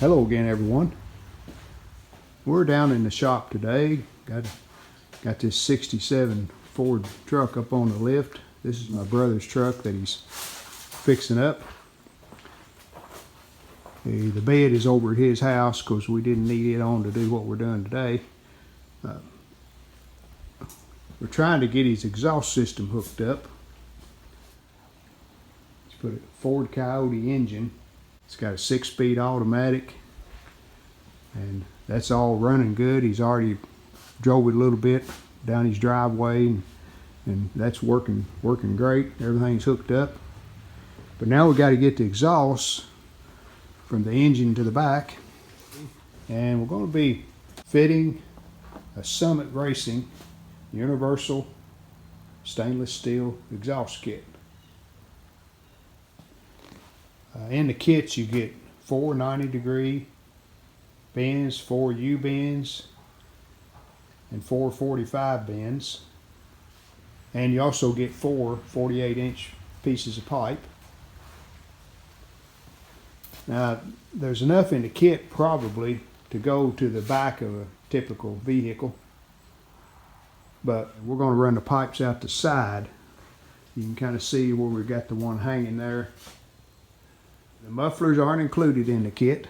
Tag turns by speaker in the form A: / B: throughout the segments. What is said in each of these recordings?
A: Hello again, everyone. We're down in the shop today. Got this 67 Ford truck up on the lift. This is my brother's truck that he's fixing up. The bed is over at his house because we didn't need it on to do what we're doing today. We're trying to get his exhaust system hooked up. Let's put a Ford Coyote engine. It's got a 6-speed automatic, and that's all running good. He's already drove it a little bit down his driveway, and that's working great. Everything's hooked up. But now we got to get the exhaust from the engine to the back, and we're going to be fitting a Summit Racing universal stainless steel exhaust kit. In the kits you get 4 90-degree bends, 4 U-bends, and 4 45 bends. And you also get 4 48-inch pieces of pipe. Now, there's enough in the kit probably to go to the back of a typical vehicle, but we're going to run the pipes out the side. You can kind of see where we've got the one hanging there. The mufflers aren't included in the kit,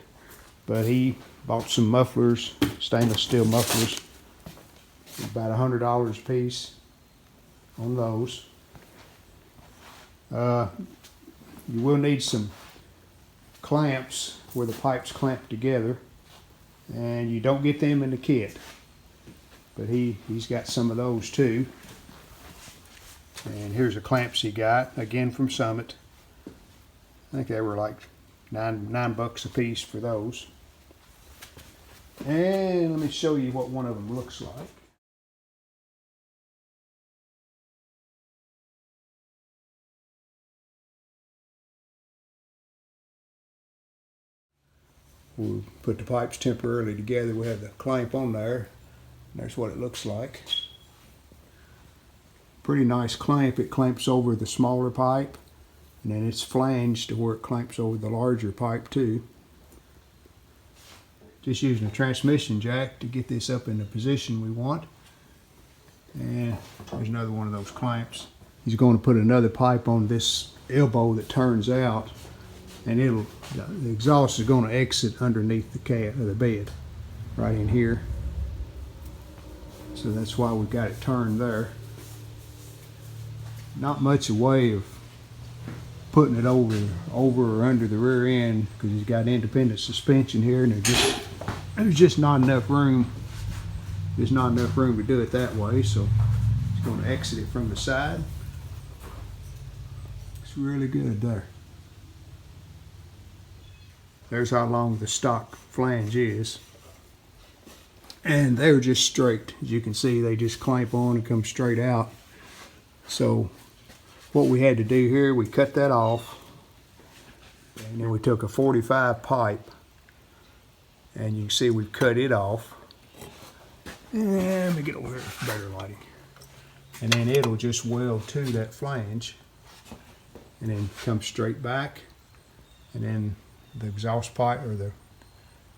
A: but he bought some mufflers, stainless steel mufflers, about $100 a piece on those. You will need some clamps where the pipes clamp together, and you don't get them in the kit, but he's got some of those too. And here's the clamps he got, again from Summit. I think they were like $9 a piece for those. And let me show you what one of them looks like. We'll put the pipes temporarily together. We have the clamp on there. And there's what it looks like. Pretty nice clamp. It clamps over the smaller pipe, and then it's flanged to where it clamps over the larger pipe too. Just using a transmission jack to get this up in the position we want. And there's another one of those clamps. He's going to put another pipe on this elbow that turns out, and the exhaust is going to exit underneath the bed right in here. So that's why we've got it turned there. Not much a way of putting it over or under the rear end, because he's got independent suspension here, and there's just not enough room. There's not enough room to do it that way, so he's going to exit it from the side. It's really good there. There's how long the stock flange is. And they're just straight. As you can see, they just clamp on and come straight out. So what we had to do here, we cut that off, and then we took a 45 pipe, and you can see we cut it off. And let me get over here for better lighting. And then it'll just weld to that flange, and then come straight back, and then the exhaust pipe, or the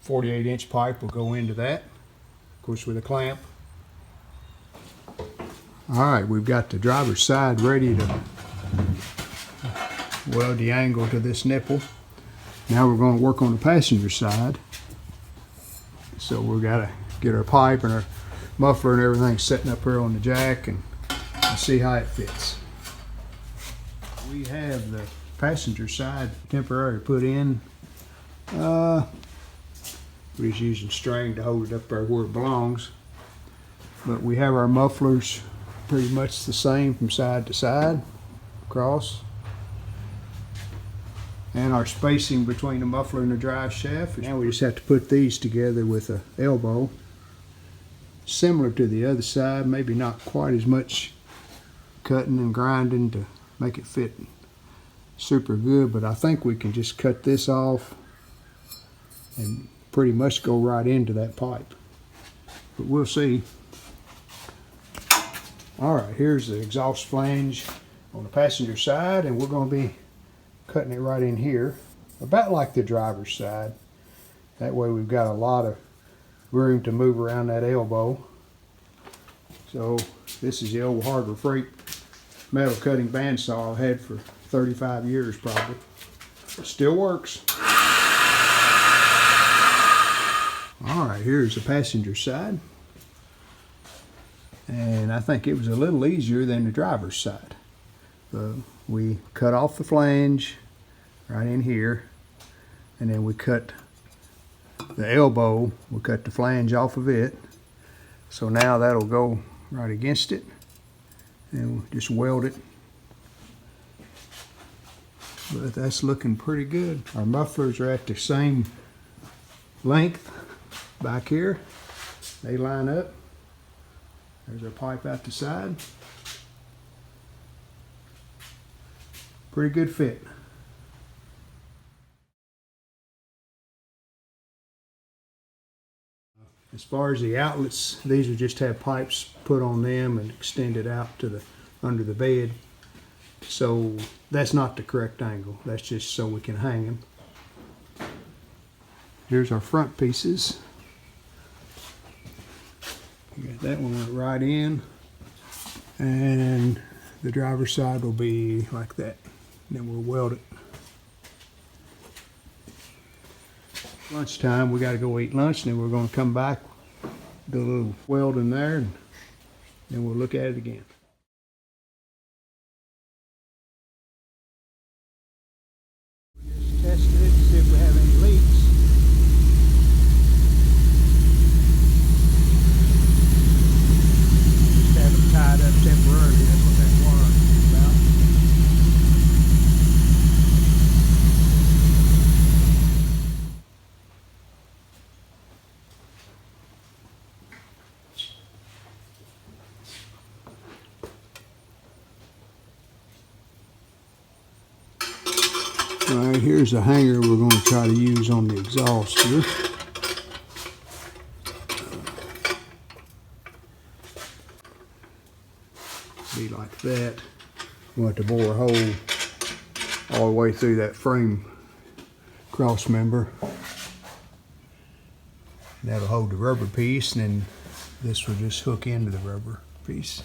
A: 48-inch pipe, will go into that, of course with a clamp. Alright, we've got the driver's side ready to weld the angle to this nipple. Now we're going to work on the passenger side. So we've got to get our pipe and our muffler and everything setting up here on the jack, and see how it fits. We have the passenger side temporarily put in. We're just using string to hold it up there where it belongs. But we have our mufflers pretty much the same from side to side, across. And our spacing between the muffler and the drive shaft. Now we just have to put these together with an elbow. Similar to the other side, maybe not quite as much cutting and grinding to make it fit super good, but I think we can just cut this off and pretty much go right into that pipe. But we'll see. Alright, here's the exhaust flange on the passenger side, and we're going to be cutting it right in here, about like the driver's side. That way we've got a lot of room to move around that elbow. So this is the old Harbor Freight metal cutting bandsaw I've had for 35 years probably. It still works. Alright, here's the passenger side. And I think it was a little easier than the driver's side. We cut off the flange right in here, and then we cut the elbow, we cut the flange off of it. So now that'll go right against it, and we'll just weld it. But that's looking pretty good. Our mufflers are at the same length back here. They line up. There's our pipe out the side. Pretty good fit. As far as the outlets, these will just have pipes put on them and extended out to the under the bed. So that's not the correct angle. That's just so we can hang them. Here's our front pieces. You got that one went right in, and the driver's side will be like that. And then we'll weld it. Lunchtime, we got to go eat lunch, and then we're going to come back, do a little welding there, and then we'll look at it again. We just tested it to see if we have any leaks. Just have it tied up temporarily. That's what that wire is about. Alright, here's the hanger we're going to try to use on the exhaust here. Be like that. We'll have to bore a hole all the way through that frame cross member. That'll hold the rubber piece, and then this will just hook into the rubber piece.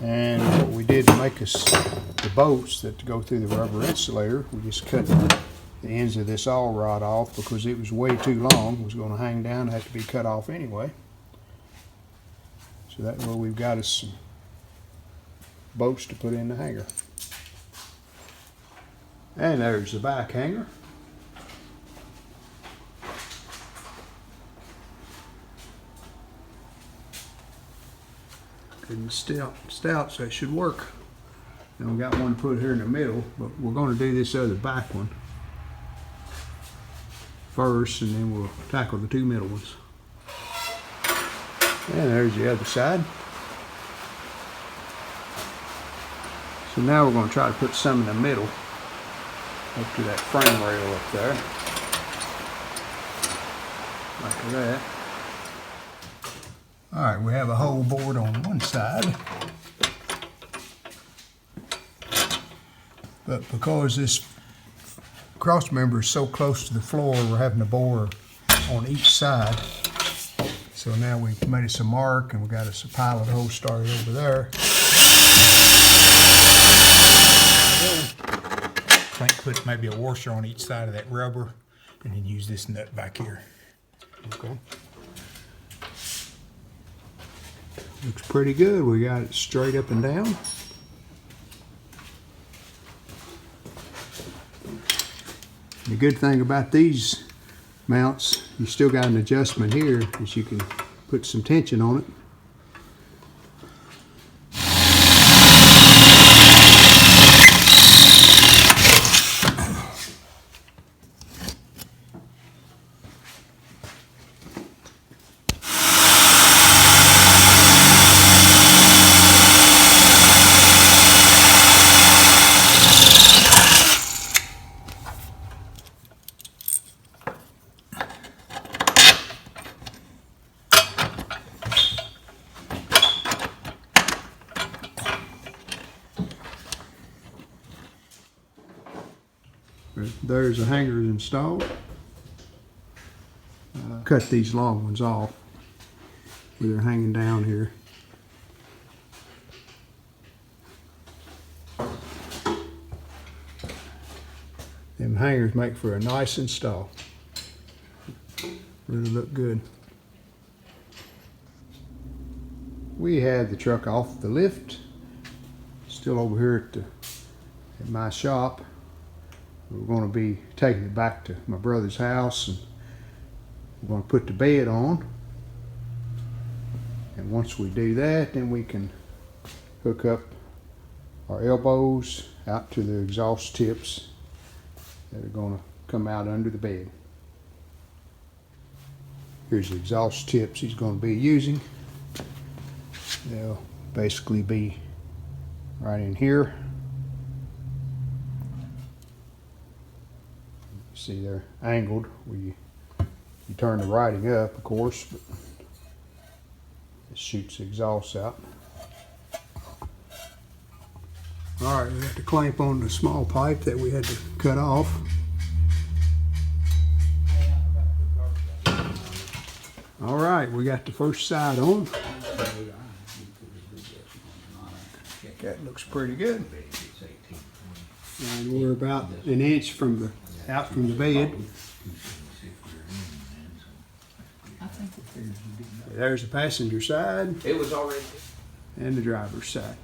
A: And what we did to make us the bolts that go through the rubber insulator, we just cut the ends of this all rod off because it was way too long. It was going to hang down, it had to be cut off anyway. So that's where we've got us some bolts to put in the hanger. And there's the back hanger. Good and stout, so it should work. And we got one put here in the middle, but we're going to do this other back one first, and then we'll tackle the two middle ones. And there's the other side. So now we're going to try to put some in the middle up to that frame rail up there, like that. All right, we have a hole bored on one side, but because this cross member is so close to the floor, we're having to bore on each side. So now we've made us a mark, and we've got us a pilot hole started over there. I think put maybe a washer on each side of that rubber, and then use this nut back here. Okay. Looks pretty good. We got it straight up and down. The good thing about these mounts, you still got an adjustment here, is you can put some tension on it. There's the hanger installed. cut these long ones off where they're hanging down here. Them hangers make for a nice install. Really look good. We had the truck off the lift, still over here at my shop. We're going to be taking it back to my brother's house, and we're going to put the bed on. And once we do that, then we can hook up our elbows out to the exhaust tips that are going to come out under the bed. Here's the exhaust tips he's going to be using. They'll basically be right in here. You see they're angled where you turn the writing up, of course, but it shoots the exhaust out. All right, we have to clamp on the small pipe that we had to cut off. All right, we got the first side on. That looks pretty good. And we're about an inch out from the bed. There's the passenger side.
B: It was already.
A: And the driver's side.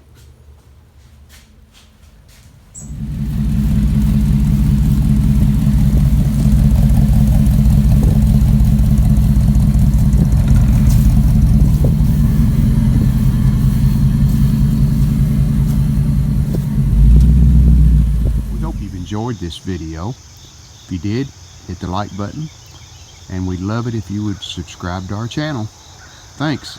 A: Enjoyed this video. If you did, hit the like button, and we'd love it if you would subscribe to our channel. Thanks.